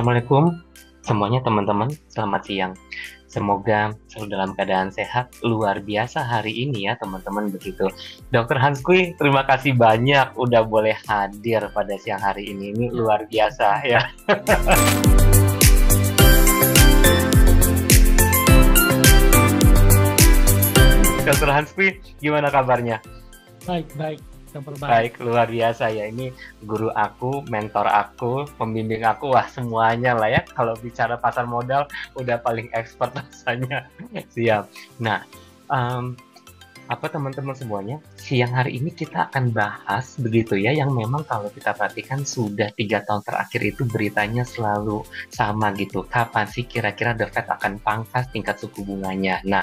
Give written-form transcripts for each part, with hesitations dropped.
Assalamualaikum semuanya teman-teman, selamat siang. Semoga selalu dalam keadaan sehat, luar biasa hari ini ya teman-teman begitu. Dokter Hanskui, terima kasih banyak udah boleh hadir pada siang hari ini Ya, luar biasa ya. Dokter Hanskui, gimana kabarnya? baik, kabar baik. Baik, luar biasa ya. Ini guru aku, mentor aku, pembimbing aku, wah semuanya lah ya. Kalau bicara pasar modal, udah paling expert rasanya. Siap. Nah, teman-teman semuanya, siang hari ini kita akan bahas begitu ya, yang memang kalau kita perhatikan sudah 3 tahun terakhir itu beritanya selalu sama gitu. Kapan sih kira-kira The Fed akan pangkas tingkat suku bunganya? Nah,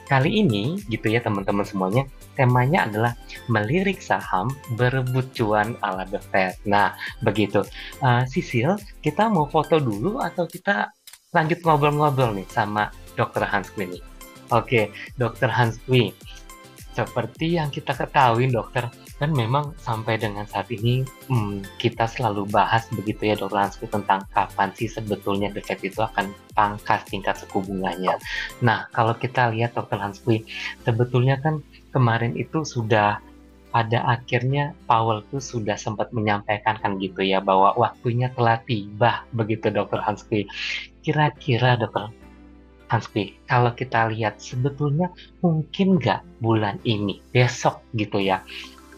kali ini gitu ya teman-teman semuanya, temanya adalah melirik saham berebut cuan ala The Fed. Nah, begitu. Sisil, kita mau foto dulu atau kita lanjut ngobrol-ngobrol nih sama Dr. Hanskui nih? Oke, Dr. Hanskui, seperti yang kita ketahui dokter, kan memang sampai dengan saat ini kita selalu bahas begitu ya Dr. Hanskui tentang kapan sih sebetulnya The Fed itu akan pangkas tingkat suku bunganya. Nah, kalau kita lihat Dr. Hanskui, sebetulnya kan kemarin itu sudah pada akhirnya Powell tuh sudah sempat menyampaikan kan gitu ya bahwa waktunya telah tiba begitu Dr. Hanskui. Kira-kira Dr. Hanskui, kalau kita lihat sebetulnya mungkin nggak bulan ini, besok gitu ya,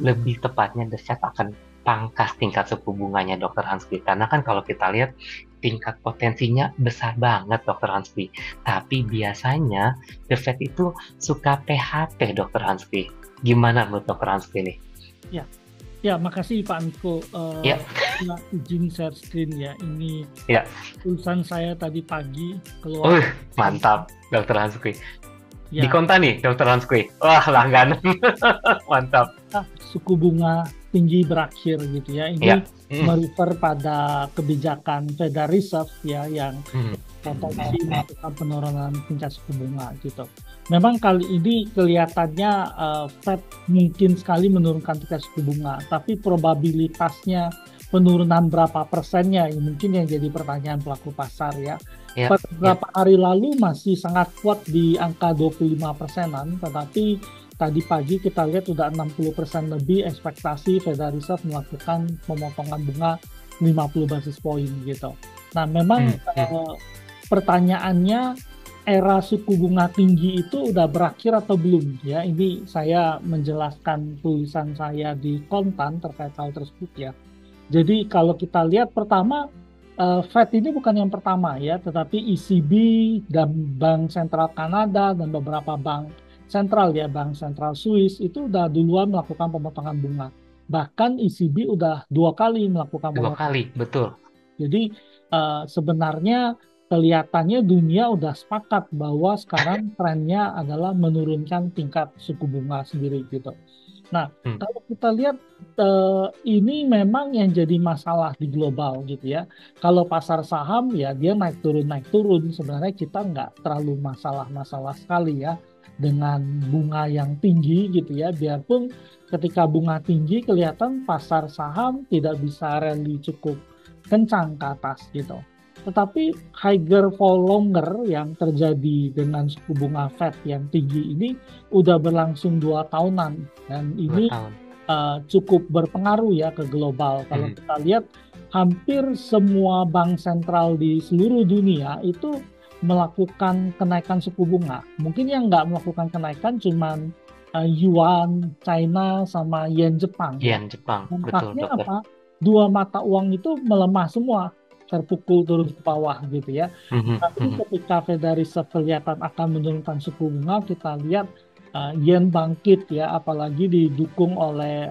lebih tepatnya The Fed akan pangkas tingkat suku bunganya Dr. Hanskui. Karena kan kalau kita lihat tingkat potensinya besar banget Dr. Hanskui. Tapi biasanya The Fed itu suka PHP Dr. Hanskui. Gimana menurut Dr. Hanskui nih? Ya, makasih Pak Niko. Ya. Izin share screen ya. Ini Ya. tulisan saya tadi pagi keluar. Mantap Dr. Hanskui. Ya, Di konta nih Dr. Hanskui. Wah, langganan. Mantap. suku bunga tinggi berakhir gitu ya. Ini Ya. merefer pada kebijakan Federal Reserve ya yang potensi melakukan penurunan tingkat suku bunga gitu. Memang kali ini kelihatannya Fed mungkin sekali menurunkan tingkat suku bunga, tapi probabilitasnya penurunan berapa persennya ini mungkin yang jadi pertanyaan pelaku pasar ya. Ya, Beberapa hari lalu masih sangat kuat di angka 25%-an, tetapi tadi pagi kita lihat sudah 60% lebih ekspektasi Federal Reserve melakukan pemotongan bunga 50 basis point gitu. Nah, memang pertanyaannya era suku bunga tinggi itu udah berakhir atau belum ya. Ini saya menjelaskan tulisan saya di Kontan terkait hal tersebut ya. Jadi kalau kita lihat pertama Fed ini bukan yang pertama ya, tetapi ECB dan Bank Sentral Kanada dan beberapa bank sentral ya, Bank Sentral Swiss itu udah duluan melakukan pemotongan bunga. Bahkan ECB udah 2 kali melakukan 2 kali, betul. Jadi sebenarnya kelihatannya dunia udah sepakat bahwa sekarang trennya adalah menurunkan tingkat suku bunga sendiri gitu. Nah, kalau kita lihat ini memang yang jadi masalah di global gitu ya. Kalau pasar saham ya dia naik turun. Sebenarnya kita nggak terlalu masalah sekali ya dengan bunga yang tinggi gitu ya. Biarpun ketika bunga tinggi kelihatan pasar saham tidak bisa rally cukup kencang ke atas gitu. Tetapi higher for longer yang terjadi dengan suku bunga Fed yang tinggi ini udah berlangsung 2 tahunan dan ini cukup berpengaruh ya ke global. Kalau kita lihat hampir semua bank sentral di seluruh dunia itu melakukan kenaikan suku bunga. Mungkin yang nggak melakukan kenaikan cuman Yuan China sama Yen Jepang. Yen Jepang, betul dokter. Apa? 2 mata uang itu melemah semua, terpukul turun ke bawah gitu ya. Tapi ketika Federal Reserve kelihatan akan menurunkan suku bunga, kita lihat yen bangkit ya, apalagi didukung oleh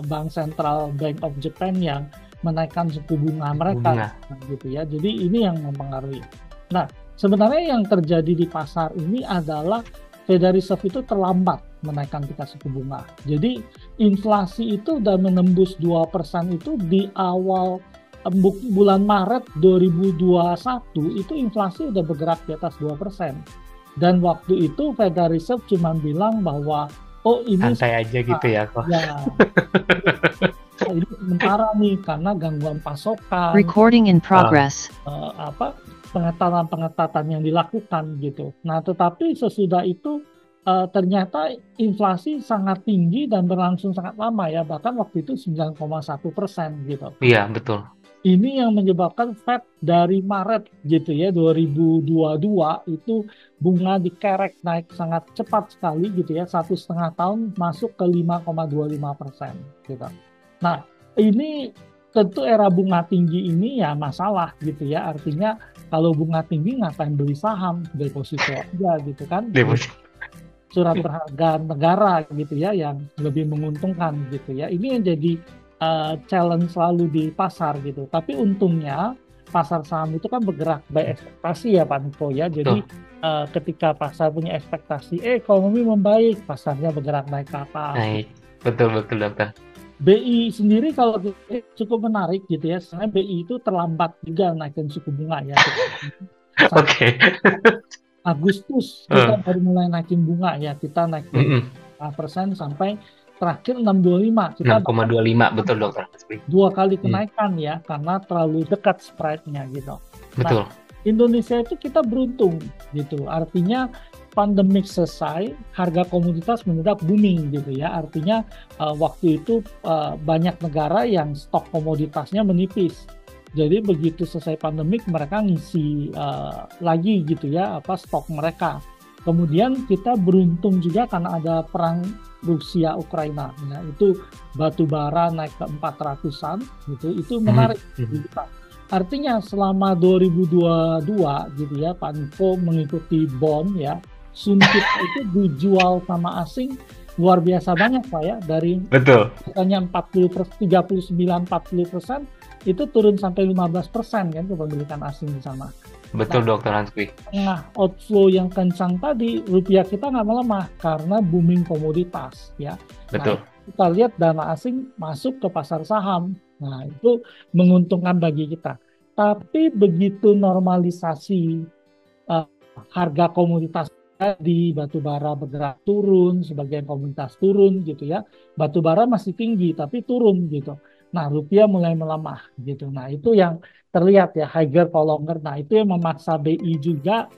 Bank Central Bank of Japan yang menaikkan suku bunga mereka gitu ya. Jadi ini yang mempengaruhi. Nah, sebenarnya yang terjadi di pasar ini adalah Federal Reserve itu terlambat menaikkan tingkat suku bunga. Jadi inflasi itu udah menembus 2% itu di awal bulan Maret 2021 itu inflasi udah bergerak di atas 2%. Dan waktu itu Federal Reserve cuma bilang bahwa oh ini santai aja gitu ya kok. Ya, ini sementara nih karena gangguan pasokan, Recording in Ah, progress. apa pengetatan-pengetatan yang dilakukan gitu. Nah, tetapi sesudah itu ternyata inflasi sangat tinggi dan berlangsung sangat lama ya, bahkan waktu itu 9,1% gitu. iya betul. Ini yang menyebabkan Fed dari Maret gitu ya 2022 itu bunga dikerek naik sangat cepat sekali gitu ya, 1,5 tahun masuk ke 5,25% gitu. Nah, ini tentu era bunga tinggi ini ya masalah gitu ya, artinya kalau bunga tinggi ngapain beli saham, deposito aja gitu kan, beli Deposit. surat berharga negara gitu ya yang lebih menguntungkan gitu ya. Ini yang jadi challenge selalu di pasar gitu. Tapi untungnya pasar saham itu kan bergerak by ekspektasi ya Pak Niko ya. Jadi Betul. ketika pasar punya ekspektasi ekonomi membaik, pasarnya bergerak naik ke atas. Naik. Betul betul dokter. BI sendiri kalau cukup menarik gitu ya. Sebenarnya BI itu terlambat juga naikin suku bunga ya. Sampai Oke. Agustus kita Eh, baru mulai naikin bunga ya. Kita naik dari mm-mm. 4% sampai terakhir 6,25. Kita bahkan 6,25 betul dokter Hasbi. 2 kali Hmm, kenaikan ya karena terlalu dekat spread-nya gitu. Nah, betul. Indonesia itu kita beruntung gitu. Artinya pandemik selesai, harga komoditas mendadak booming gitu ya. Artinya waktu itu banyak negara yang stok komoditasnya menipis. Jadi begitu selesai pandemik mereka ngisi lagi gitu ya apa stok mereka. Kemudian kita beruntung juga karena ada perang Rusia Ukraina. Ya, itu batu bara naik ke 400-an gitu. Itu menarik Mhm. bagi kita. Artinya selama 2022 gitu ya Pak Niko mengikuti bond ya, Sun kita itu dijual sama asing luar biasa banyak Pak ya, dari Betul. misalnya 39-40% itu turun sampai 15% kan kepemilikan asing di sana. Nah, Betul dokter Hasbi. tengah outflow yang kencang tadi, rupiah kita nggak melemah karena booming komoditas ya. Nah, Betul. kita lihat dana asing masuk ke pasar saham. Nah, itu menguntungkan bagi kita. Tapi begitu normalisasi eh, harga komoditas di batu bara bergerak turun, sebagian komoditas turun gitu ya. Batu bara masih tinggi tapi turun gitu. Nah, rupiah mulai melemah gitu. Nah, itu yang terlihat ya higher for longer. Nah, itu yang memaksa BI juga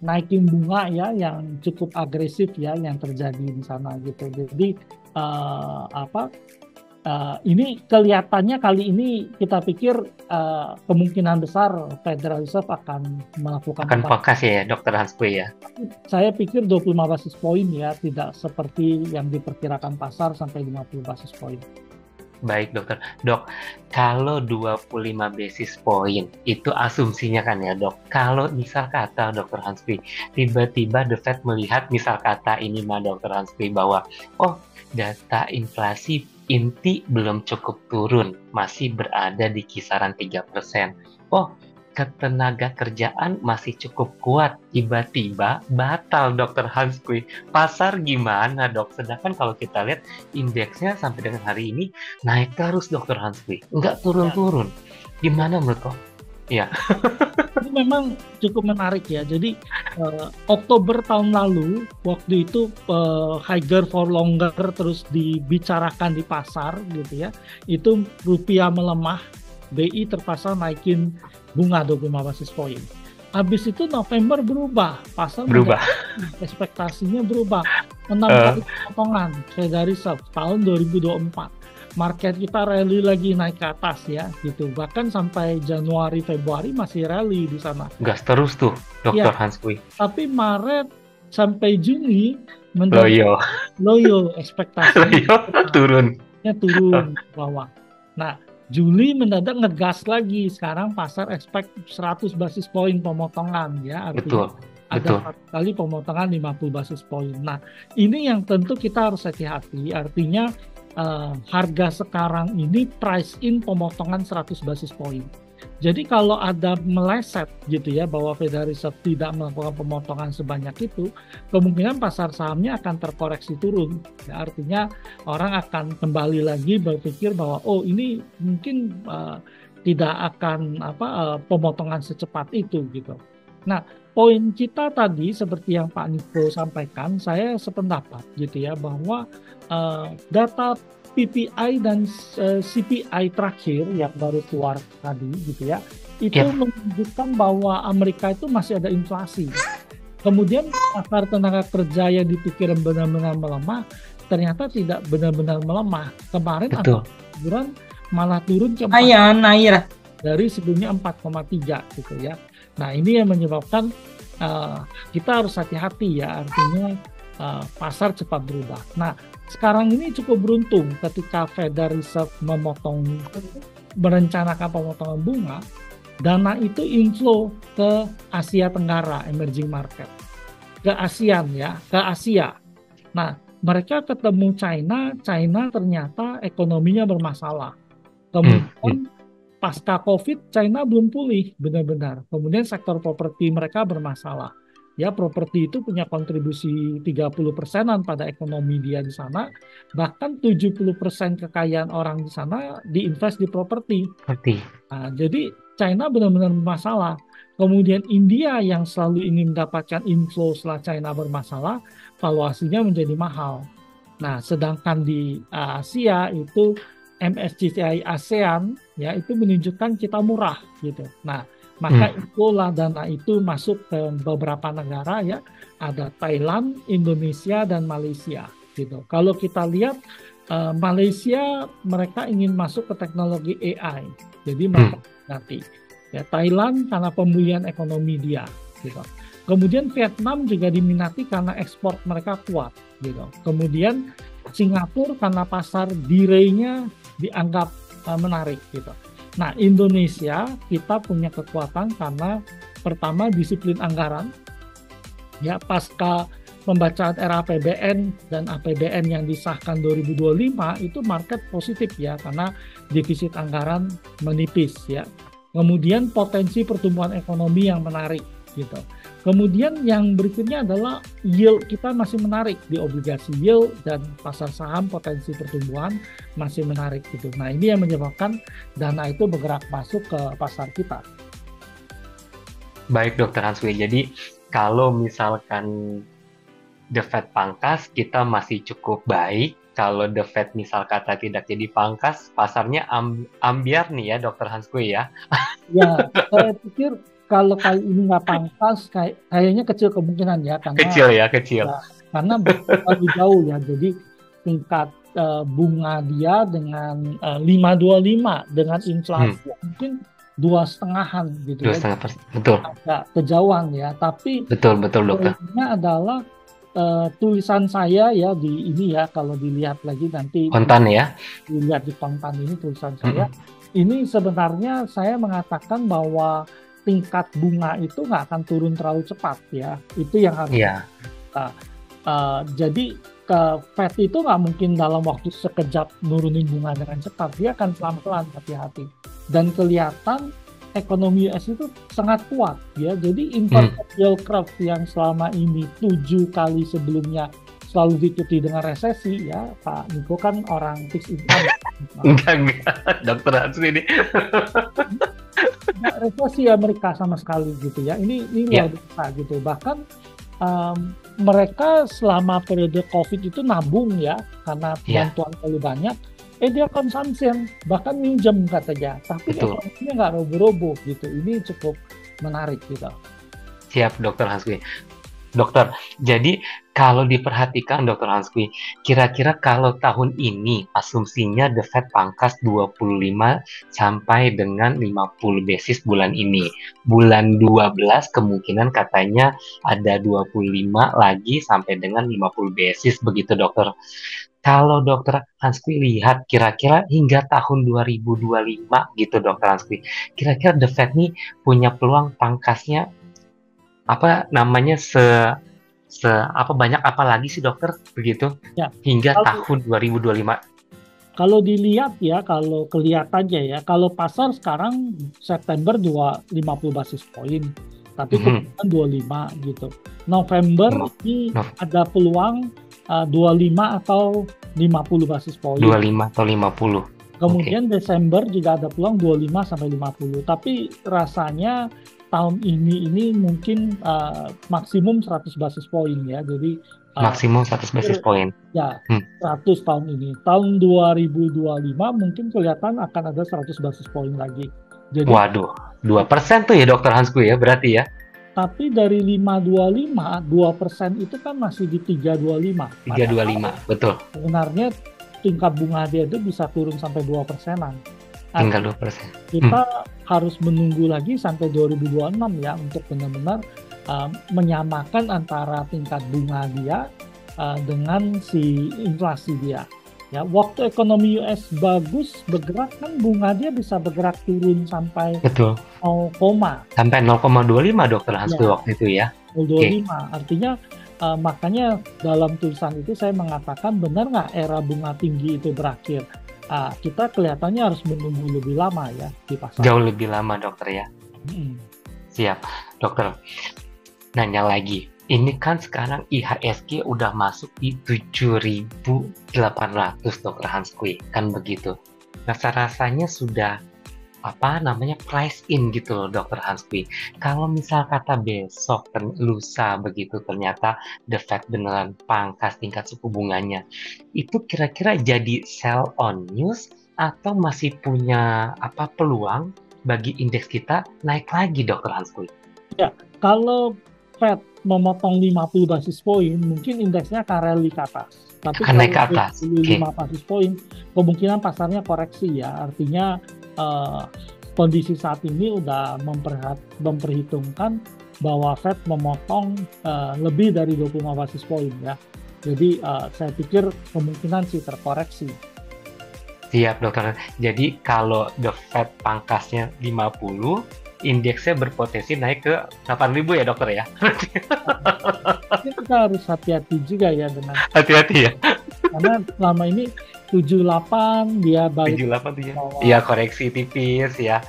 naikin bunga ya yang cukup agresif ya yang terjadi di sana gitu. Jadi ini kelihatannya kali ini kita pikir kemungkinan besar Federal Reserve akan melakukan Akan fokus ya dokter Hasbi ya. saya pikir 25 basis poin ya, tidak seperti yang diperkirakan pasar sampai 50 basis poin. Baik dokter. Dok, kalau 25 basis point itu asumsinya kan ya dok. Kalau misal kata dokter Hanspi, tiba-tiba The Fed melihat misal kata ini mah dokter Hanspi bahwa oh data inflasi inti belum cukup turun, masih berada di kisaran 3%. Oh, ketenaga kerjaan masih cukup kuat, tiba-tiba batal dokter Hanspi. Pasar gimana dok? Sedangkan kalau kita lihat indeksnya sampai dengan hari ini naik terus dokter Hanspi, nggak Ya, turun-turun. Gimana menurut kau? Iya, ini memang cukup menarik ya. Jadi Oktober tahun lalu, waktu itu higher for longer terus dibicarakan di pasar gitu ya. Itu rupiah melemah, BI terpaksa naikin bunga 25 basis poin. Habis itu November berubah, pasar berubah. ekspektasinya berubah. 6 Eh, kali potongan Federal Reserve tahun 2024. Market kita rally lagi naik ke atas ya gitu. Bahkan sampai Januari Februari masih rally di sana. gas terus tuh dokter Ya, Hanspi. tapi Maret sampai Juni mendadak Loyo, loyo ekspektasinya loyo turun. turun ke bawah. Nah, Juli mendadak ngegas lagi. Sekarang pasar expect 100 basis poin pemotongan ya. Artinya Betul, ada betul. 4 kali pemotongan 50 basis poin. Nah, ini yang tentu kita harus hati-hati. Artinya harga sekarang ini price in pemotongan 100 basis poin. Jadi kalau ada meleset gitu ya bahwa Federal Reserve tidak melakukan pemotongan sebanyak itu, kemungkinan pasar sahamnya akan terkoreksi turun. Ya, artinya orang akan kembali lagi berpikir bahwa oh ini mungkin tidak akan pemotongan secepat itu gitu. Nah, poin kita tadi seperti yang Pak Niko sampaikan, saya sependapat gitu ya bahwa data PPI dan CPI terakhir yang baru keluar tadi gitu ya, itu Ya, menunjukkan bahwa Amerika itu masih ada inflasi. Kemudian pasar tenaga kerja yang dipikir benar-benar melemah, ternyata tidak benar-benar melemah. Kemarin betul. angka pengangguran malah turun ke 4 Ayan, Naira. dari sebelumnya 4,3 gitu ya. Nah, ini yang menyebabkan kita harus hati-hati ya, artinya pasar cepat berubah. Nah, sekarang ini cukup beruntung ketika Federal Reserve merencanakan pemotongan bunga, dana itu inflow ke Asia Tenggara, emerging market, ke ASEAN ya, ke Asia. Nah, mereka ketemu China ternyata ekonominya bermasalah. Kemudian pasca COVID, China belum pulih benar-benar. Kemudian sektor properti mereka bermasalah. Ya, properti itu punya kontribusi 30%-an pada ekonomi dia di sana. Bahkan 70% kekayaan orang di sana diinvest di properti. Ngerti. Nah, jadi China benar-benar bermasalah. Kemudian India yang selalu ingin mendapatkan inflow setelah China bermasalah, valuasinya menjadi mahal. Nah, sedangkan di Asia itu MSCI ASEAN ya itu menunjukkan kita murah gitu. Nah, maka itulah dana itu masuk ke beberapa negara ya, ada Thailand, Indonesia dan Malaysia gitu. Kalau kita lihat Malaysia mereka ingin masuk ke teknologi AI. Jadi mereka nanti ya Thailand karena pemulihan ekonomi dia gitu. Kemudian Vietnam juga diminati karena ekspor mereka kuat gitu. Kemudian Singapura karena pasar dirainya dianggap menarik gitu. Nah, Indonesia kita punya kekuatan karena pertama disiplin anggaran. Ya, pasca pembacaan RAPBN dan APBN yang disahkan 2025 itu market positif ya karena defisit anggaran menipis ya. Kemudian potensi pertumbuhan ekonomi yang menarik gitu. Kemudian yang berikutnya adalah yield kita masih menarik di obligasi yield dan pasar saham potensi pertumbuhan masih menarik gitu. Nah, ini yang menyebabkan dana itu bergerak masuk ke pasar kita. Baik, Dokter Hanswi. Jadi kalau misalkan The Fed pangkas, kita masih cukup baik. Kalau The Fed misal kata tidak jadi pangkas, pasarnya ambiar nih ya, Dokter Hanswi ya. Ya, saya pikir kalau kali ini nggak pangkas, kayaknya kecil kemungkinan ya, karena Kecil ya, kecil. ya, karena terlalu jauh ya. Jadi tingkat bunga dia dengan 5,25 dengan inflasi mungkin 2,5-an gitu ya. 2,5%, betul. Agak kejauhan ya. Tapi Betul, dokter. poinnya adalah tulisan saya ya di ini ya, kalau dilihat lagi nanti Kontan ya. dilihat di kontan ini tulisan saya. Ini sebenarnya saya mengatakan bahwa tingkat bunga itu nggak akan turun terlalu cepat ya. Itu yang harus jadi Fed itu nggak mungkin dalam waktu sekejap nurunin bunga dengan cepat. Dia akan pelan-pelan, hati-hati. Dan kelihatan ekonomi US itu sangat kuat ya. Jadi inverted yield curve yang selama ini 7 kali sebelumnya selalu diikuti dengan resesi ya. Pak Niko kan orang fixed income. Enggak, Dokter Hanswi ini. Nggak resesi Amerika sama sekali gitu ya. Ini luar biasa gitu. Bahkan mereka selama periode COVID itu nabung ya karena bantuan terlalu banyak. Dia consumption, bahkan minjem katanya. Tapi ekonominya nggak roboh-roboh gitu. Ini cukup menarik gitu. Siap, Dokter Hanswi. Dokter, jadi kalau diperhatikan Dokter Hanswi, kira-kira kalau tahun ini asumsinya The Fed pangkas 25 sampai dengan 50 basis bulan ini. Bulan 12 kemungkinan katanya ada 25 lagi sampai dengan 50 basis begitu, Dokter. Kalau Dokter Hanswi lihat kira-kira hingga tahun 2025 gitu Dokter Hanswi, kira-kira The Fed nih punya peluang pangkasnya banyak apa lagi sih dokter begitu ya, hingga tahun 2025? Kalau dilihat ya, kalau kelihatannya ya, kalau pasar sekarang September 50 basis poin, tapi kemudian 25 gitu. November ini ada peluang 25 atau 50 basis poin. 25 atau 50. Kemudian Desember juga ada peluang 25 sampai 50. Tapi rasanya tahun ini mungkin maksimum 100 basis poin ya. Jadi Maksimum 100 basis point. ya Hmm. 100 tahun ini. Tahun 2025 mungkin kelihatan akan ada 100 basis poin lagi. Jadi Waduh, 2% tuh ya Dokter Hansku ya berarti ya. tapi dari 525, 2% itu kan masih di 325. 325, betul. Sebenarnya tingkat bunga dia itu bisa turun sampai 2%-an. Tinggal 2%. Kita harus menunggu lagi sampai 2026 ya untuk benar-benar menyamakan antara tingkat bunga dia dengan si inflasi dia. Ya, waktu ekonomi US bagus bergerak kan bunga dia bisa bergerak turun sampai Betul. 0, Sampai 0,25 Dokter Hansku Ya. waktu itu ya. 0,25. Artinya makanya dalam tulisan itu saya mengatakan benar nggak era bunga tinggi itu berakhir? Kita kelihatannya harus menunggu lebih lama ya di pasar. Jauh lebih lama Dokter ya. Siap Dokter. Nanya lagi. Ini kan sekarang IHSG udah masuk di 7.800 Dokter Hansku, kan begitu. Rasa-rasanya sudah price in gitu loh Dokter Hansku. Kalau misal kata besok lusa begitu ternyata The Fed beneran pangkas tingkat suku bunganya, itu kira-kira jadi sell on news atau masih punya peluang bagi indeks kita naik lagi Dokter Hansku? Ya, kalau Fed memotong 50 basis poin, mungkin indeksnya akan rally ke atas. Tapi akan naik ke atas. 5 basis poin, kemungkinan pasarnya koreksi ya. Artinya kondisi saat ini udah memperhitungkan bahwa Fed memotong lebih dari 25 basis poin ya. Jadi saya pikir kemungkinan sih terkoreksi. Siap Dokter. Jadi kalau The Fed pangkasnya 50, indeksnya berpotensi naik ke 8.000 ya Dokter ya? Kita harus hati-hati juga ya dengan hati-hati ya. Karena selama ini 78 dia balik 78 tuh ya. Iya, koreksi tipis ya.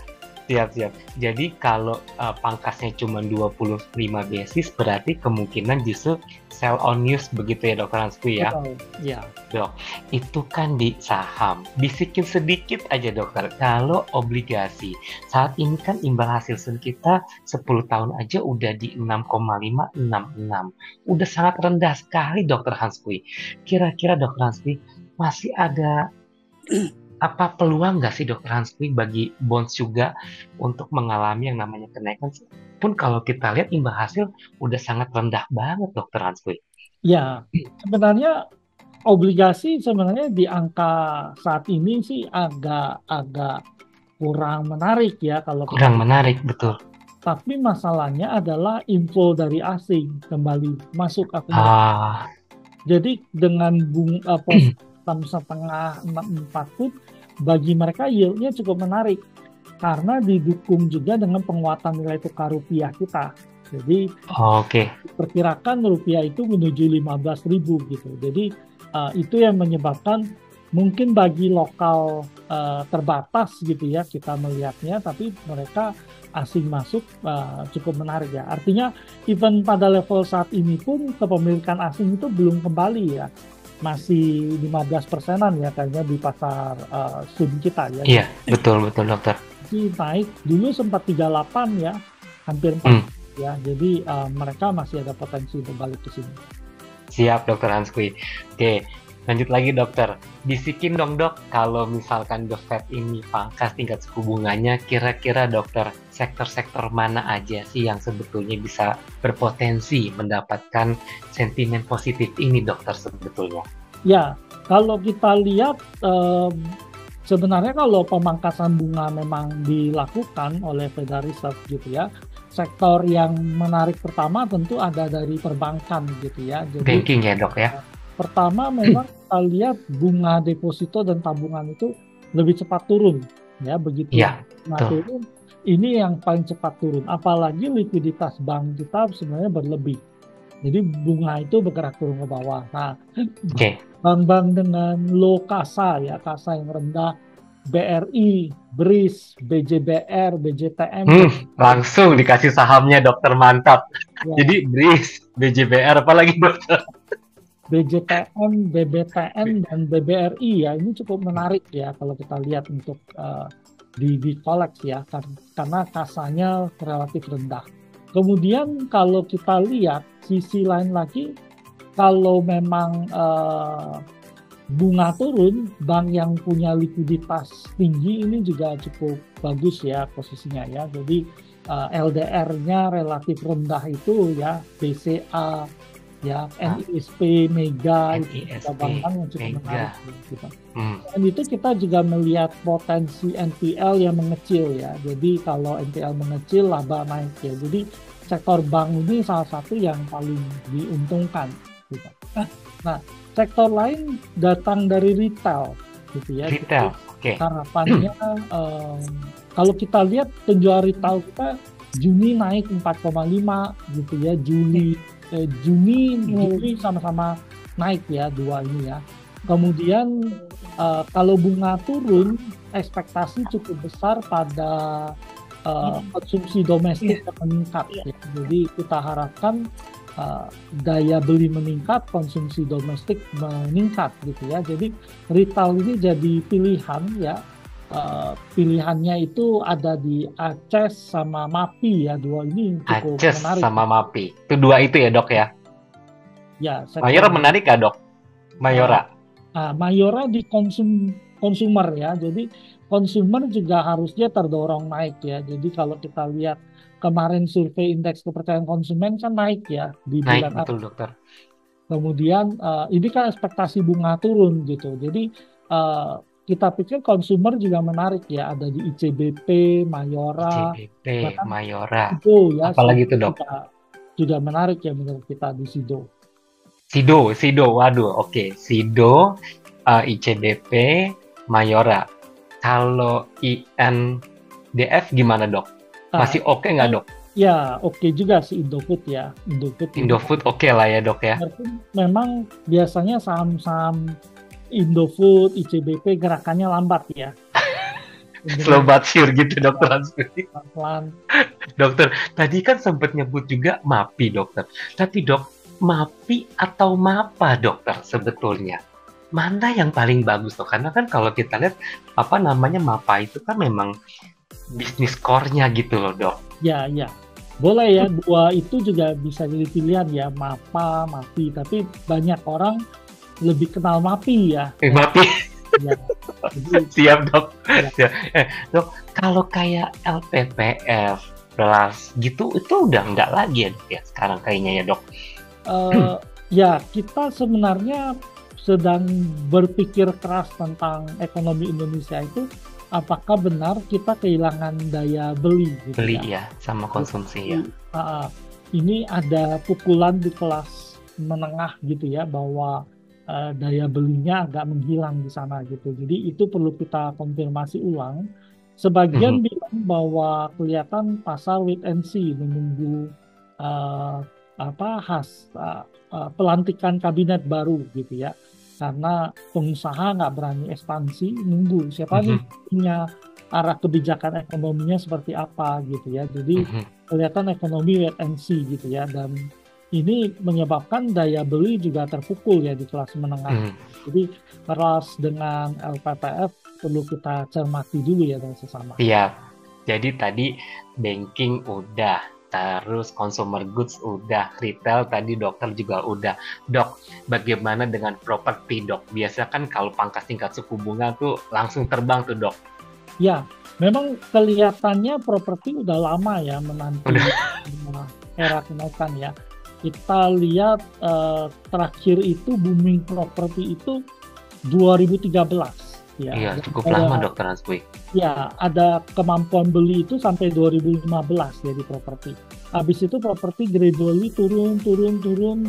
Siap. Jadi kalau pangkasnya cuma 25 basis berarti kemungkinan justru sell on news begitu ya Dokter Hansku ya. Iya. Dok, itu kan di saham. Bisikin sedikit aja Dokter. Kalau obligasi saat ini kan imbal hasil kita 10 tahun aja udah di 6,566. Udah sangat rendah sekali Dokter Hansku. Kira-kira Dokter Hansku masih ada peluang nggak sih Dokter Hansku bagi bonds juga untuk mengalami yang namanya kenaikan? Pun kalau kita lihat imbal hasil udah sangat rendah banget Dokter Hansku. Ya, sebenarnya obligasi sebenarnya di angka saat ini sih agak kurang menarik ya kalau kurang menarik, betul. Tapi masalahnya adalah inflow dari asing kembali masuk akun. Jadi dengan bunga 6,5 64 pun bagi mereka yieldnya cukup menarik karena didukung juga dengan penguatan nilai tukar rupiah kita. Jadi perkirakan rupiah itu menuju 15.000 gitu. Jadi itu yang menyebabkan mungkin bagi lokal terbatas gitu ya kita melihatnya, tapi mereka asing masuk cukup menarik ya. Artinya even pada level saat ini pun kepemilikan asing itu belum kembali ya. Masih 15%-an ya kayaknya di pasar SUM kita ya. Iya, betul Dokter. Jadi naik dulu sempat 38 ya, hampir 4 ya. Jadi mereka masih ada potensi untuk balik ke sini. Siap Dokter Hansku. Oke, lanjut lagi Dokter. Bisikin dong Dok, kalau misalkan The Fed ini pangkas tingkat suku bunganya, kira-kira Dokter sektor-sektor mana aja sih yang sebetulnya bisa berpotensi mendapatkan sentimen positif ini Dokter sebetulnya? Ya, kalau kita lihat sebenarnya kalau pemangkasan bunga memang dilakukan oleh Federal Reserve gitu ya, sektor yang menarik pertama tentu ada dari perbankan gitu ya. Jadi, banking ya Dok ya? Pertama memang kita lihat bunga deposito dan tabungan itu lebih cepat turun ya begitu. Ya, turun ini yang paling cepat turun. Apalagi likuiditas bank kita sebenarnya berlebih. Jadi bunga itu bergerak turun ke bawah. Nah, bank-bank dengan low kasa ya, kasa yang rendah, BRI, BRIS, BJBR, BJTM. Langsung dikasih sahamnya Dokter, mantap. Ya. Jadi BRIS, BJBR apalagi Dokter? BJTM, BBTN, dan BBRI ya ini cukup menarik ya kalau kita lihat untuk ditolak ya, karena kasanya relatif rendah. Kemudian kalau kita lihat sisi lain lagi, kalau memang bunga turun, bank yang punya likuiditas tinggi ini juga cukup bagus ya posisinya ya. Jadi LDR-nya relatif rendah itu ya, BCA, ya, Ah, NISP, Mega itu juga NISP, bank-bank yang cukup menarik Mega. gitu. Hmm. Dan itu kita juga melihat potensi NPL yang mengecil ya. Jadi kalau NPL mengecil, laba naik ya. Jadi sektor bank ini salah satu yang paling diuntungkan gitu. Nah, sektor lain datang dari retail gitu ya. Jadi Retail, oke. harapannya kalau kita lihat penjual retail kita Juni naik 4,5 gitu ya. Juni, Juli sama-sama naik ya dua ini ya. Kemudian kalau bunga turun, ekspektasi cukup besar pada konsumsi domestik yang meningkat. Ya. Jadi kita harapkan daya beli meningkat, konsumsi domestik meningkat gitu ya. Jadi retail ini jadi pilihan ya. Pilihannya itu ada di Aceh sama MAPI ya, dua ini cukup Aces menarik. sama Mapi. Itu dua itu ya dok ya. Ya, sektor Mayora menarik gak dok? uh, Mayora. Mayora di konsumer ya. Jadi konsumer juga harusnya terdorong naik ya. Jadi kalau kita lihat kemarin survei indeks kepercayaan konsumen kan naik ya di Naik bulan betul April. dokter. Kemudian ini kan ekspektasi bunga turun gitu. Jadi uh, kita pikir konsumer juga menarik ya. Ada di ICBP, Mayora, ICBP, bahkan Mayora. Sido ya. Apalagi Sido itu dok? juga menarik ya menurut kita di Sido. Sido, waduh, oke. Sido, ICBP, Mayora. Kalau INDF gimana dok? Nah, Masih oke nggak dok? ya, oke juga sih Indofood ya. Indofood ini Indofood oke lah ya dok ya. memang biasanya saham-saham Indofood, ICBP gerakannya lambat ya. Slow Cenderung but sure gitu dokter Hasbi. pelan-pelan. Dokter, tadi kan sempat nyebut juga MAPI dokter. Tapi dok, MAPI atau MAPA dokter sebetulnya? Mana yang paling bagus dok? Karena kan kalau kita lihat apa namanya MAPA itu kan memang bisnis core-nya gitu loh dok. Ya, ya. Boleh ya, dua itu juga bisa jadi pilihan ya, MAPA, MAPI. Tapi banyak orang lebih kenal MAPI ya. MAPI. Ya. Jadi, Siap dok. ya. Siap. Dok, kalau kayak LPPF, Plus gitu, itu udah nggak lagi ya dok ya sekarang kayaknya ya dok. Ya, kita sebenarnya sedang berpikir keras tentang ekonomi Indonesia itu, apakah benar kita kehilangan daya beli gitu Beli ya. ya, sama konsumsi ya. Ini ada pukulan di kelas menengah gitu ya, bahwa daya belinya agak menghilang di sana gitu. Jadi itu perlu kita konfirmasi ulang. Sebagian Mhm. bilang bahwa kelihatan pasar wait and see, menunggu uh, pelantikan kabinet baru gitu ya. Karena pengusaha nggak berani ekspansi, nunggu siapa nih Mhm. punya arah kebijakan ekonominya seperti apa gitu ya. Jadi Mhm. kelihatan ekonomi wait and see gitu ya, dan ini menyebabkan daya beli juga terpukul ya di kelas menengah. Mhm. Jadi kelas dengan LPPF perlu kita cermati dulu ya dari sesama. Siap. Jadi tadi banking udah, terus consumer goods udah, retail tadi dokter juga udah. Dok, bagaimana dengan properti dok? Biasa kan kalau pangkas tingkat suku bunga tuh langsung terbang tuh dok. Ya, memang kelihatannya properti udah lama ya menanti era kenaikan ya. Kita lihat terakhir itu booming properti itu 2013 ya. Iya, cukup lama dokter Hasbi. Ya, ada kemampuan beli itu sampai 2015 ya di properti. Habis itu properti gradually turun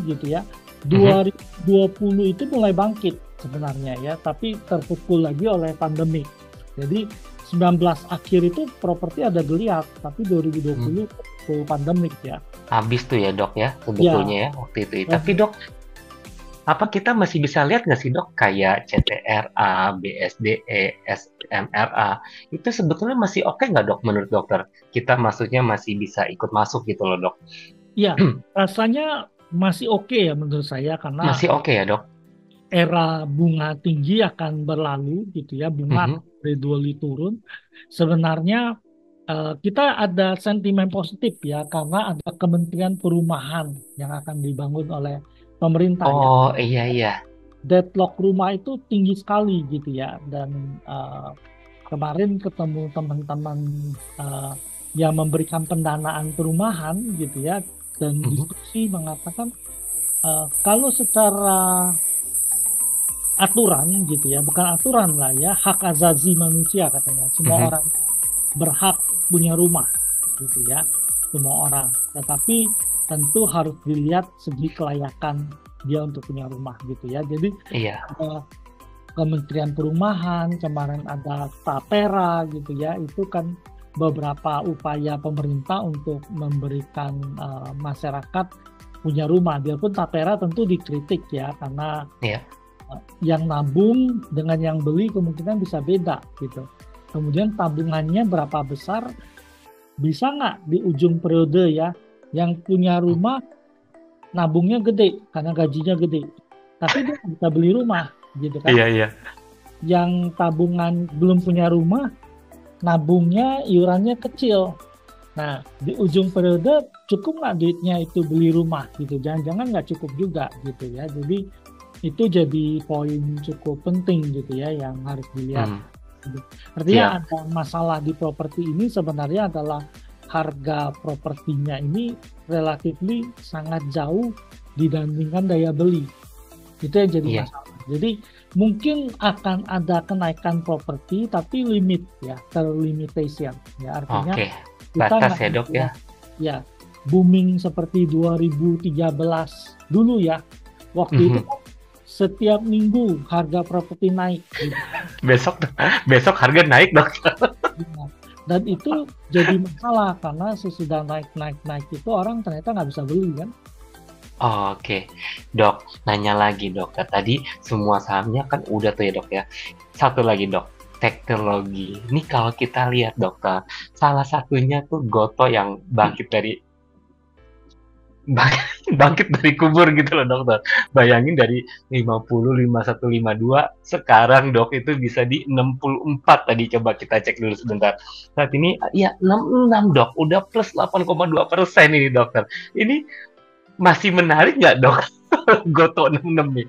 gitu ya. 2020 itu mulai bangkit sebenarnya ya, tapi terpukul lagi oleh pandemik. Jadi 19 akhir itu properti ada geliat, tapi 2020 terpukul pandemik ya. Habis tuh ya dok ya, sebetulnya ya waktu itu. Tapi dok, apa kita masih bisa lihat nggak sih dok, kayak CTRA, BSDE, SMRA, itu sebetulnya masih oke nggak dok menurut dokter? Kita maksudnya masih bisa ikut masuk gitu loh dok. Ya, rasanya masih oke ya menurut saya, karena Masih oke ya dok? era bunga tinggi akan berlalu gitu ya, bunga Mhm. akan gradually turun. Sebenarnya kita ada sentimen positif ya karena ada Kementerian Perumahan yang akan dibangun oleh pemerintah ya. Oh iya iya. Deadlock rumah itu tinggi sekali gitu ya, dan kemarin ketemu teman-teman eh, yang memberikan pendanaan perumahan gitu ya, dan Mhm. diskusi mengatakan kalau secara aturan gitu ya, bukan aturan lah ya, hak azazi manusia katanya. Semua Mhm. orang berhak punya rumah gitu ya, semua orang. Tetapi tentu harus dilihat segi kelayakan dia untuk punya rumah gitu ya. Jadi Iya. ada Kementerian Perumahan, kemarin ada Tapera gitu ya, itu kan beberapa upaya pemerintah untuk memberikan masyarakat punya rumah. Biarpun Tapera tentu dikritik ya, karena Iya. yang nabung dengan yang beli kemungkinan bisa beda gitu. Kemudian tabungannya berapa besar, bisa nggak di ujung periode ya, yang punya rumah nabungnya gede karena gajinya gede, tapi dia bisa beli rumah gitu kan. Iya iya. Yang tabungan belum punya rumah, nabungnya iurannya kecil. Nah, di ujung periode cukup nggak duitnya itu beli rumah gitu. Jangan-jangan nggak cukup juga gitu ya. Jadi itu jadi poin cukup penting gitu ya yang harus dilihat. Hmm. Artinya Siap. ada masalah di properti ini sebenarnya adalah harga propertinya ini relatif sangat jauh dibandingkan daya beli. Itu yang jadi Iya. masalah. Jadi mungkin akan ada kenaikan properti tapi limit ya, terlimitation ya. Artinya Oke. kita Batas nggak ya dok bisa ya. ya booming seperti 2013 dulu ya. Waktu itu Mhm. kan setiap minggu harga properti naik gitu. Besok besok harga naik dok. Nah, dan itu jadi masalah karena sesudah naik itu orang ternyata nggak bisa beli kan. Oke, dok. Nanya lagi dok. Tadi semua sahamnya kan udah tuh ya dok ya. Satu lagi dok. Teknologi. Ini kalau kita lihat dokter, salah satunya tuh Goto yang bangkit dari kubur gitu loh dokter. Bayangin dari 50, 51, 52, sekarang dok itu bisa di 64 tadi, coba kita cek dulu sebentar. Saat ini ya 66 dok, udah plus 8,2% ini dokter. Ini masih menarik nggak dok? Goto 66 nih.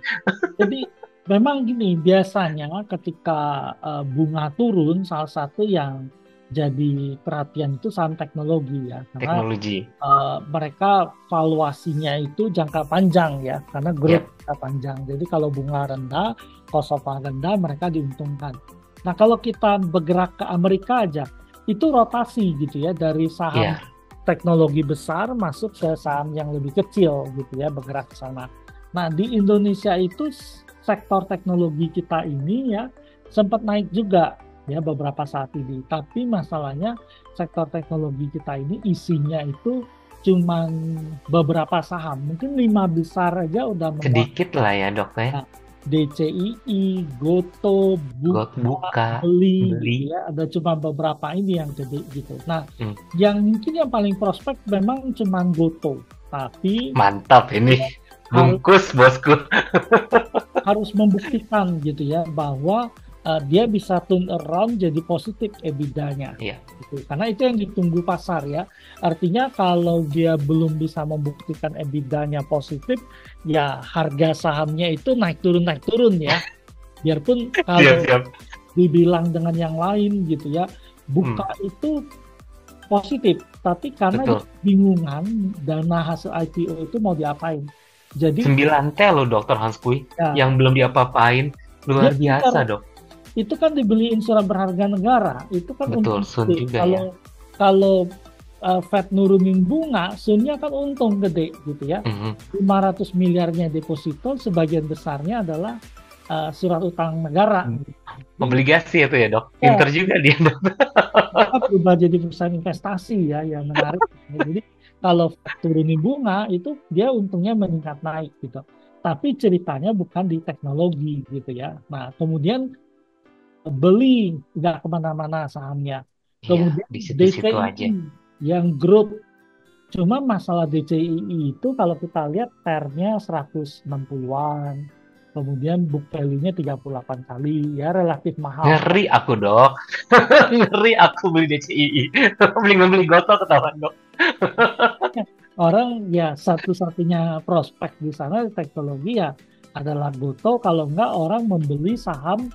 Jadi memang gini, biasanya ketika bunga turun, salah satu yang jadi perhatian itu saham teknologi ya, karena Teknologi. mereka valuasinya itu jangka panjang ya, karena growth Ya, jangka panjang. Jadi kalau bunga rendah, cost of fund rendah, mereka diuntungkan. Nah kalau kita bergerak ke Amerika aja, itu rotasi gitu ya, dari saham ya, teknologi besar masuk ke saham yang lebih kecil gitu ya, bergerak ke sana. Nah, di Indonesia itu sektor teknologi kita ini ya sempat naik juga ya beberapa saat ini. Tapi masalahnya sektor teknologi kita ini isinya itu cuman beberapa saham. Mungkin 5 besar aja udah sedikit menguasai. lah ya dok ya. Nah, DCII, Goto, Got Buka, buka, Beli beli. gitu ya. Ada cuma beberapa ini yang gede gitu. Nah, Hmm, yang mungkin yang paling prospek memang cuman Goto. Tapi mantap ini. harus Bungkus bosku. harus membuktikan gitu ya bahwa dia bisa turn around jadi positif EBITDA-nya Iya, gitu. Karena itu yang ditunggu pasar ya. Artinya kalau dia belum bisa membuktikan EBITDA-nya positif, ya harga sahamnya itu naik turun ya. Biarpun siap kalau siap. dibilang dengan yang lain gitu ya, Hmm, buka itu positif, tapi karena dia betul. bingungan dana hasil IPO itu mau diapain. Jadi 9T loh dokter Hans Kui. ya Yang belum diapa-apain. dia Luar pintar. biasa dok. Itu kan dibeliin surat berharga negara, itu kan Betul, untung Sun gede. juga ya. Kalau Fed nurunin bunga, Sunnya kan untung gede gitu ya. Mhm. 500 miliarnya deposito, sebagian besarnya adalah surat utang negara. Jadi Obligasi itu ya dok. ya, Pinter juga dia dok. mereka berubah jadi perusahaan investasi ya, yang menarik. Jadi kalau Fed turunin bunga, itu dia untungnya meningkat naik gitu. Tapi ceritanya bukan di teknologi gitu ya. Nah, kemudian beli nggak kemana-mana sahamnya. Iya, Kemudian di situ-situ aja. DCII yang growth, cuma masalah DCII itu kalau kita lihat pernya 160-an, Kemudian book value-nya 38 kali, ya relatif mahal. Ngeri aku, Dok. Ngeri aku beli DCII. Mending membeli Goto ketahuan, Dok. Orang ya satu-satunya prospek di sana teknologi ya adalah Goto, kalau enggak orang membeli saham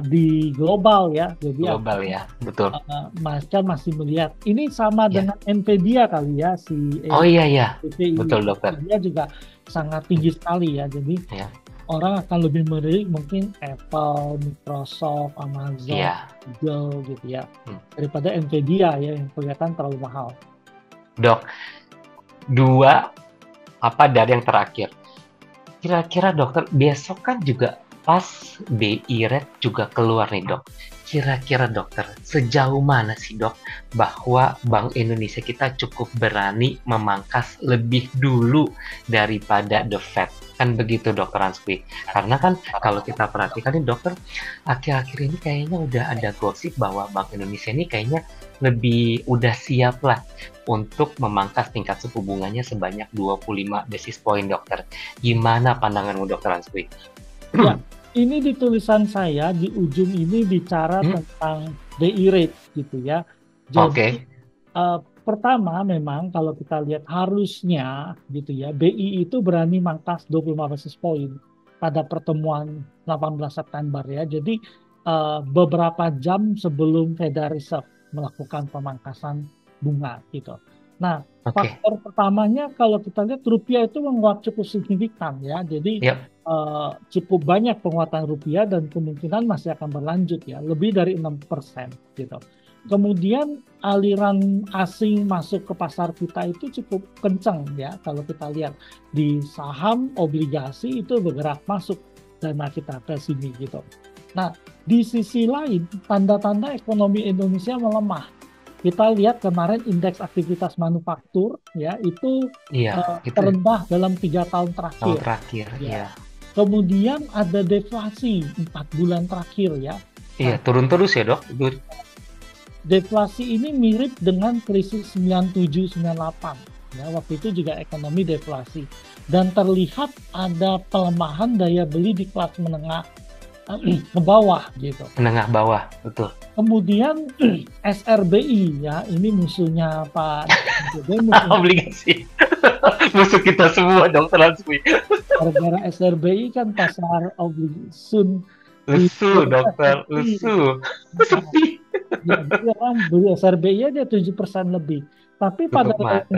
di global ya. Jadi Global ya, betul. macam masih melihat ini sama Ya. dengan Nvidia kali ya, si Oh iya, iya. NVIDIA Betul, dokter. Nvidia juga sangat tinggi sekali ya. Jadi Ya. orang akan lebih melirik mungkin Apple, Microsoft, Amazon, Iya. Google gitu ya, Hmm. daripada Nvidia ya yang kelihatan terlalu mahal. Dok, dua apa dari yang terakhir? Kira-kira dokter, besok kan juga pas BI Rate juga keluar nih, Dok. Kira-kira dokter, sejauh mana sih, Dok, bahwa Bank Indonesia kita cukup berani memangkas lebih dulu daripada The Fed? Kan begitu, Dokter Hanspi. Karena kan kalau kita perhatikan nih, dokter, akhir-akhir ini kayaknya udah ada gosip bahwa Bank Indonesia ini kayaknya lebih udah siap lah untuk memangkas tingkat suku bunganya sebanyak 25 basis point, dokter. Gimana pandanganmu, Dokter Hanspi? Ya, ini di tulisan saya di ujung ini bicara tentang BI rate gitu ya. Jadi pertama memang kalau kita lihat harusnya gitu ya, BI itu berani mangkas 25 basis point pada pertemuan 18 September ya. Jadi beberapa jam sebelum Federal Reserve melakukan pemangkasan bunga gitu. Nah, faktor pertamanya kalau kita lihat rupiah itu menguat cukup signifikan ya. Jadi cukup banyak penguatan rupiah dan kemungkinan masih akan berlanjut ya, lebih dari 6% gitu. Kemudian aliran asing masuk ke pasar kita itu cukup kencang ya, kalau kita lihat di saham, obligasi itu bergerak masuk dana kita ke sini gitu. Nah, di sisi lain tanda-tanda ekonomi Indonesia melemah. Kita lihat kemarin indeks aktivitas manufaktur ya itu terendah dalam 3 tahun terakhir. Ya. Kemudian ada deflasi 4 bulan terakhir ya. Iya, turun terus ya, Dok. Deflasi ini mirip dengan krisis 97-98 ya, waktu itu juga ekonomi deflasi dan terlihat ada pelemahan daya beli di kelas menengah ke bawah gitu. Menengah bawah, betul. Kemudian SRBI ya, ini musuhnya Pak obligasi. Musuh kita semua, Dokter Hanspi. Gara-gara SRBI kan pasar obligasi lesu, dokter, lesu. Sepi. Ya, orang beli SRBI aja 7% lebih. Tapi pada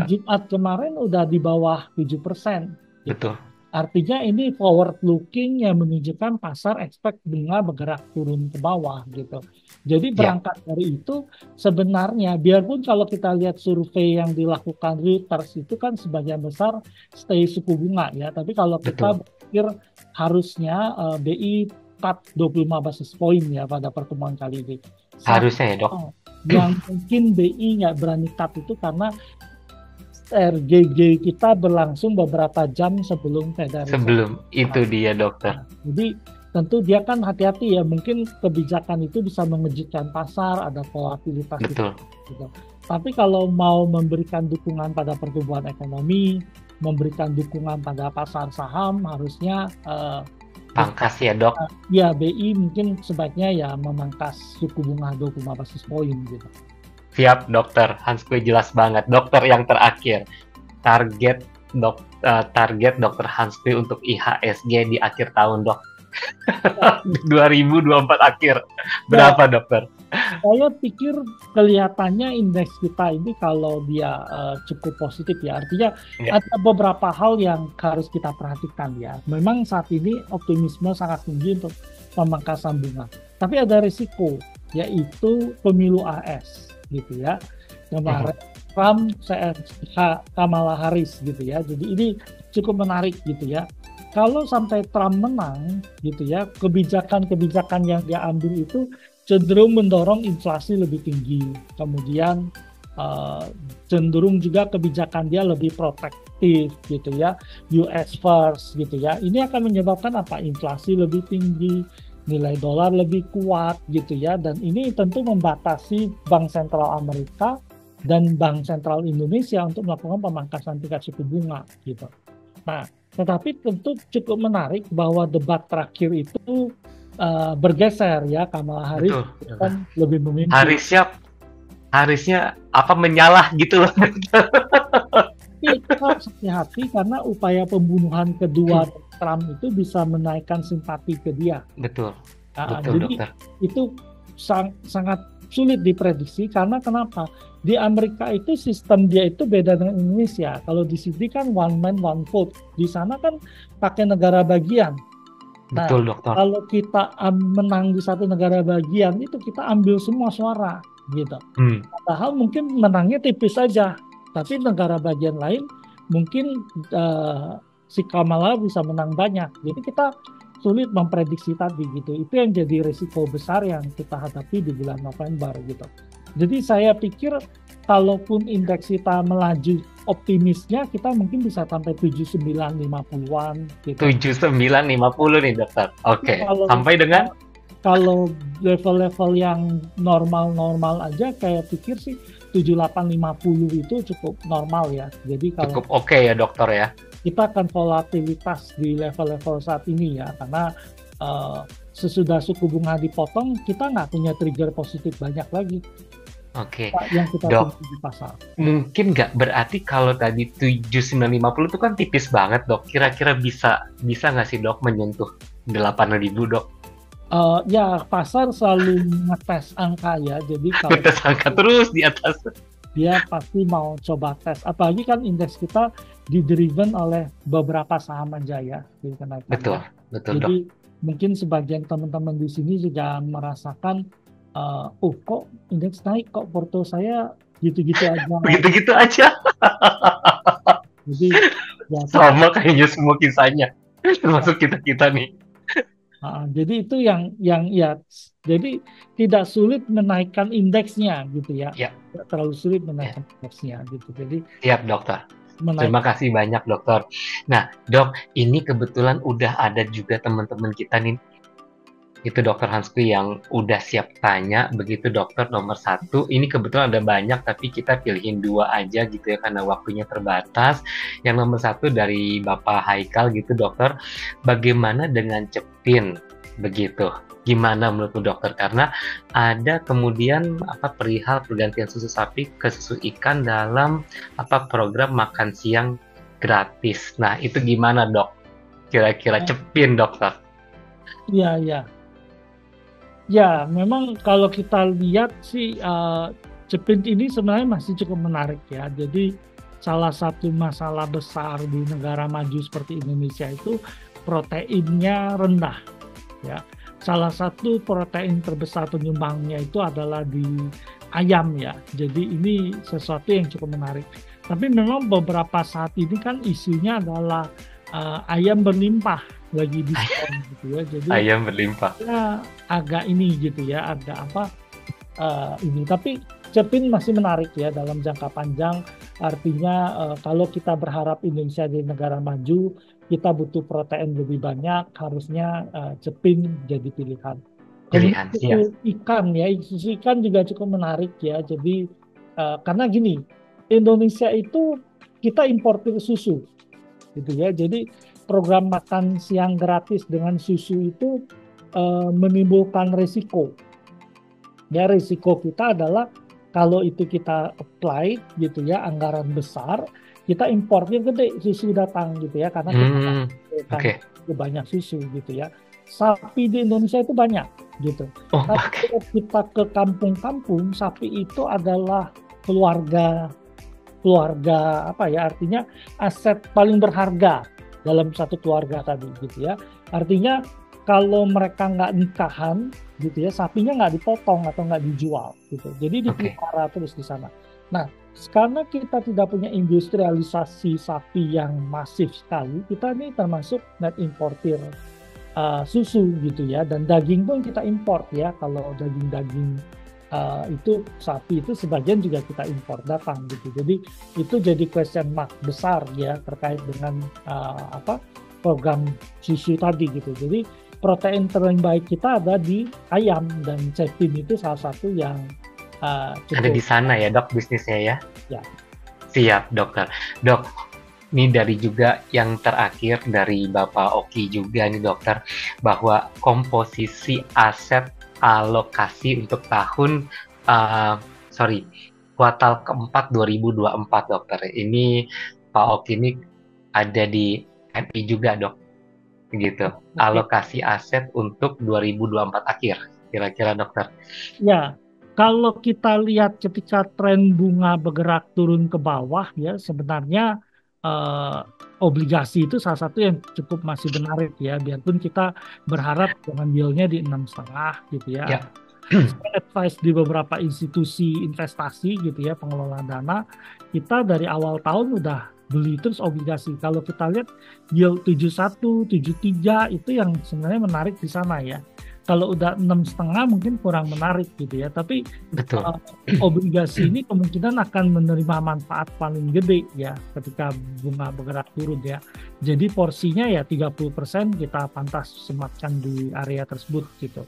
Jumat kemarin udah di bawah 7%. Betul. Artinya ini forward looking yang menunjukkan pasar expect bunga bergerak turun ke bawah gitu. Jadi berangkat dari itu sebenarnya biarpun kalau kita lihat survei yang dilakukan Reuters itu kan sebagian besar stay suku bunga ya. Tapi kalau kita berpikir harusnya BI cut 25 basis point ya pada pertemuan kali ini. Harusnya ya, Dok. Yang mungkin BI nggak berani cut itu karena RGG kita berlangsung beberapa jam sebelum Federal Reserve. Sebelum itu dia, dokter. Jadi tentu dia kan hati-hati ya, mungkin kebijakan itu bisa mengejutkan pasar, ada volatilitas. Betul. Gitu. Tapi kalau mau memberikan dukungan pada pertumbuhan ekonomi, memberikan dukungan pada pasar saham, harusnya pangkas ya, Dok. Ya BI mungkin sebaiknya ya memangkas suku bunga 25 basis point gitu. Siap, dokter. Hanspi jelas banget. Dokter yang terakhir, target dokter Hanspi untuk IHSG di akhir tahun, Dok. 2024 akhir. Berapa, dokter? Saya pikir kelihatannya indeks kita ini kalau dia cukup positif ya. Artinya ada beberapa hal yang harus kita perhatikan ya. Memang saat ini optimisme sangat tinggi untuk pemangkasan bunga. Tapi ada risiko, yaitu pemilu AS gitu ya. Kemarin Trump, Kamala Harris gitu ya. Jadi ini cukup menarik gitu ya. Kalau sampai Trump menang gitu ya, kebijakan-kebijakan yang dia ambil itu cenderung mendorong inflasi lebih tinggi. Kemudian cenderung juga kebijakan dia lebih protektif gitu ya, US first gitu ya. Ini akan menyebabkan apa? Inflasi lebih tinggi, nilai dolar lebih kuat gitu ya. Dan ini tentu membatasi Bank Sentral Amerika dan Bank Sentral Indonesia untuk melakukan pemangkasan tingkat suku bunga gitu. Nah, Tetapi tentu cukup menarik bahwa debat terakhir itu bergeser ya, Kamala Harris Betul, dokter. kan lebih memimpin. Harusnya harusnya apa menyalah gitu loh. Tapi kita harus hati-hati karena upaya pembunuhan kedua Trump itu bisa menaikkan simpati ke dia. Betul, betul Jadi dokter. itu sangat sulit diprediksi karena kenapa? Di Amerika itu sistem dia itu beda dengan Indonesia. Kalau di sini kan one man one vote, di sana kan pakai negara bagian. Nah, Betul dokter. kalau kita menang di satu negara bagian itu kita ambil semua suara gitu. Hmm. Padahal mungkin menangnya tipis saja, tapi negara bagian lain mungkin si Kamala bisa menang banyak. Jadi kita sulit memprediksi tadi gitu. Itu yang jadi risiko besar yang kita hadapi di bulan November gitu. Jadi saya pikir kalaupun indeks kita melaju, optimisnya kita mungkin bisa sampai 7950-an gitu. 7950 nih dokter. Oke. Sampai dengan kalau level-level yang normal-normal aja kayak pikir sih 7850 itu cukup normal ya. Jadi kalau cukup oke ya dokter ya. Kita akan volatilitas di level-level saat ini ya, karena sesudah suku bunga dipotong kita nggak punya trigger positif banyak lagi. Oke. Yang kita Dok, tunggu di pasar. mungkin nggak berarti kalau tadi 7950 itu kan tipis banget dok. Kira-kira bisa nggak sih dok menyentuh 8000 dok? Ya pasar selalu ngetes angka ya, jadi kalau Ngetes angka terus di atas. dia pasti mau coba tes. Apalagi kan indeks kita didriven oleh beberapa saham aja ya di kenaikan. Betul, betul Jadi dok. mungkin sebagian teman-teman di sini juga merasakan, kok indeks naik, kok porto saya gitu-gitu aja. Begitu-gitu aja. Jadi ya sama kayaknya semua kisahnya, termasuk kita nih. jadi itu yang ya, jadi tidak sulit menaikkan indeksnya gitu ya. Ya. Tidak terlalu sulit Ya. menaikkan indeksnya gitu. Jadi Siap dokter. Terima kasih banyak dokter. Nah dok, ini kebetulan udah ada juga teman-teman kita nih. Itu dokter Hansku yang udah siap tanya. Begitu dokter nomor 1. Ini kebetulan ada banyak tapi kita pilihin 2 aja gitu ya karena waktunya terbatas. Yang nomor 1 dari Bapak Haikal gitu dokter. Bagaimana dengan Cepin begitu? Gimana menurut dokter? Karena ada kemudian perihal pergantian susu sapi ke susu ikan dalam program makan siang gratis. Nah, itu gimana, Dok? Kira-kira Cepin, dokter? Iya, iya. Ya, memang kalau kita lihat sih Cepin ini sebenarnya masih cukup menarik ya. Jadi salah satu masalah besar di negara maju seperti Indonesia itu proteinnya rendah ya. Salah satu protein terbesar penyumbangnya itu adalah di ayam ya. Jadi ini sesuatu yang cukup menarik. Tapi memang beberapa saat ini kan isunya adalah ayam berlimpah lagi diskon gitu ya. Jadi ayam berlimpah. Ya, agak ini gitu ya, agak ini. Tapi Cepin masih menarik ya dalam jangka panjang. Artinya kalau kita berharap Indonesia jadi negara maju, kita butuh protein lebih banyak, harusnya Cepin jadi pilihan. Kemudian susu ikan ya, susu ikan juga cukup menarik ya. Jadi karena gini, Indonesia itu kita importir susu gitu ya. Jadi program makan siang gratis dengan susu itu menimbulkan risiko. Ya, risiko kita adalah kalau itu kita apply gitu ya, anggaran besar, kita importnya gede, susu datang gitu ya, karena kita banyak susu gitu ya. Sapi di Indonesia itu banyak gitu. Tapi kalau kita ke kampung-kampung, sapi itu adalah keluarga artinya aset paling berharga dalam satu keluarga tadi gitu ya. Artinya kalau mereka nggak nikahan gitu ya, sapinya nggak dipotong atau nggak dijual gitu. Jadi dipelihara terus di sana. Nah, karena kita tidak punya industrialisasi sapi yang masif sekali, kita ini termasuk net importir susu gitu ya. Dan daging pun kita import ya. Kalau daging-daging itu sapi itu sebagian juga kita impor datang gitu. Jadi itu jadi question mark besar ya terkait dengan program susu tadi gitu. Jadi protein terbaik kita ada di ayam dan Cepin itu salah satu yang cukup ada di sana ya dok bisnisnya ya. Ya. Siap dokter. Dok, Ini dari juga yang terakhir dari Bapak Oki juga nih dokter, bahwa komposisi aset alokasi untuk tahun, uh, sorry, kuartal keempat 2024 dokter. Ini Pak Oki ini ada di MI juga dok, gitu. Oke. Alokasi aset untuk 2024 akhir, kira-kira dokter. Ya, kalau kita lihat ketika tren bunga bergerak turun ke bawah ya sebenarnya eh, obligasi itu salah satu yang cukup masih menarik ya biarpun kita berharap dengan yieldnya di 6,5 gitu ya. Ya, Saya advice di beberapa institusi investasi gitu ya pengelola dana kita dari awal tahun udah beli terus obligasi. Kalau kita lihat yield 71, 73 itu yang sebenarnya menarik di sana ya. Kalau udah 6,5 mungkin kurang menarik gitu ya. Tapi betul. uh, obligasi ini kemungkinan akan menerima manfaat paling gede ya ketika bunga bergerak turun ya. Jadi porsinya ya 30% kita pantas sematkan di area tersebut gitu.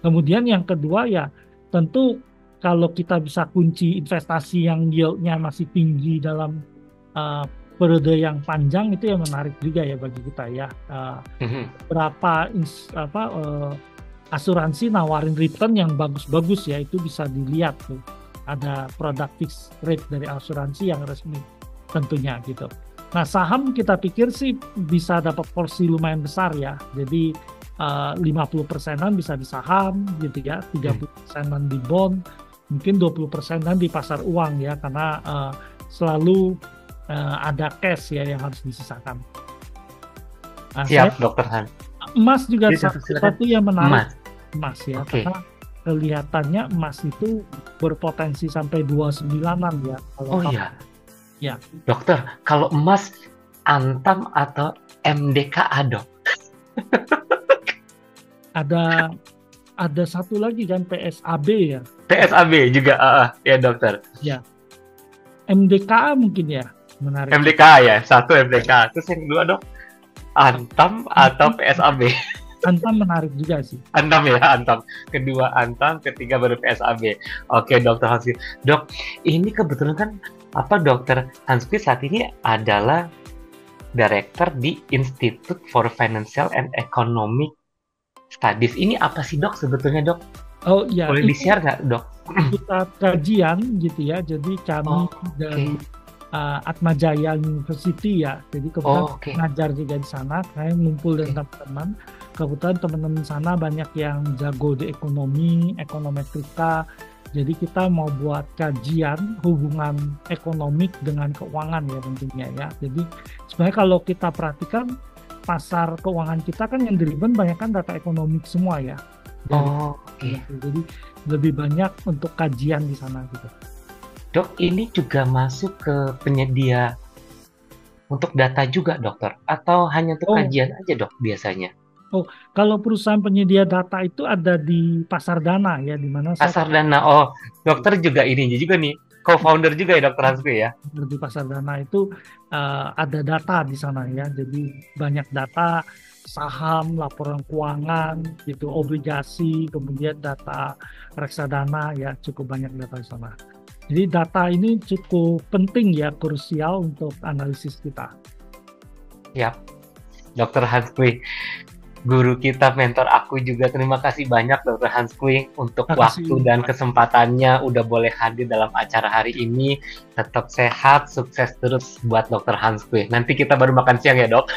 Kemudian yang kedua ya tentu kalau kita bisa kunci investasi yang yieldnya masih tinggi dalam uh, periode yang panjang itu yang menarik juga ya bagi kita ya. Berapa asuransi nawarin return yang bagus-bagus ya itu bisa dilihat tuh. Ada produk fixed rate dari asuransi yang resmi tentunya gitu. Nah saham kita pikir sih bisa dapat porsi lumayan besar ya. Jadi 50%-an bisa di saham gitu ya, 30%-an di bond, mungkin 20%-an di pasar uang ya karena selalu ada cash ya yang harus disisakan. Nah, Siap dokter Han. emas juga Silakan. satu yang menarik Emas. emas ya Oke. karena kelihatannya emas itu berpotensi sampai 29-an ya kalau Oh iya. ya. Dokter, kalau emas Antam atau MDKA dok? Ada satu lagi kan PSAB ya. PSAB juga, ya dokter. Ya, MDKA mungkin ya menarik. MDKA ya, satu MDKA. Terus yang kedua dok, Antam atau PSAB? Antam menarik juga sih. Antam ya, Antam. Kedua Antam, ketiga baru PSAB. Oke dokter Hanski. Dok, ini kebetulan kan apa dokter Hanski saat ini adalah Director di Institute for Financial and Economic Studies. Ini apa sih dok sebetulnya dok? Oh iya, Boleh ini di-share nggak dok? kita kajian gitu ya. Jadi kami dari Atmajaya University ya. Jadi kebetulan ngajar juga di sana. Saya ngumpul dengan teman-teman. Kebetulan teman-teman sana banyak yang jago di ekonomi, ekonometrika. Jadi kita mau buat kajian hubungan ekonomik dengan keuangan ya tentunya ya. Jadi sebenarnya kalau kita perhatikan pasar keuangan kita kan yang driven banyak kan data ekonomik semua ya. Jadi lebih banyak untuk kajian di sana gitu. Dok, ini juga masuk ke penyedia untuk data juga dokter? Atau hanya untuk kajian aja dok biasanya? Oh, kalau perusahaan penyedia data itu ada di pasar dana ya, di mana pasar dana. Oh, dokter juga ini juga nih, co-founder juga ya dokter Hanski ya? Di pasar dana itu ada data di sana ya, jadi banyak data saham, laporan keuangan, gitu, obligasi, kemudian data reksadana ya, cukup banyak data di sana. Jadi data ini cukup penting ya, krusial untuk analisis kita. Yap, dokter Hanski. Guru kita, mentor aku juga. Terima kasih banyak Dr. Hanski untuk waktu dan kesempatannya udah boleh hadir dalam acara hari ini. Tetap sehat, sukses terus buat Dr. Hanski. Nanti kita baru makan siang ya dok.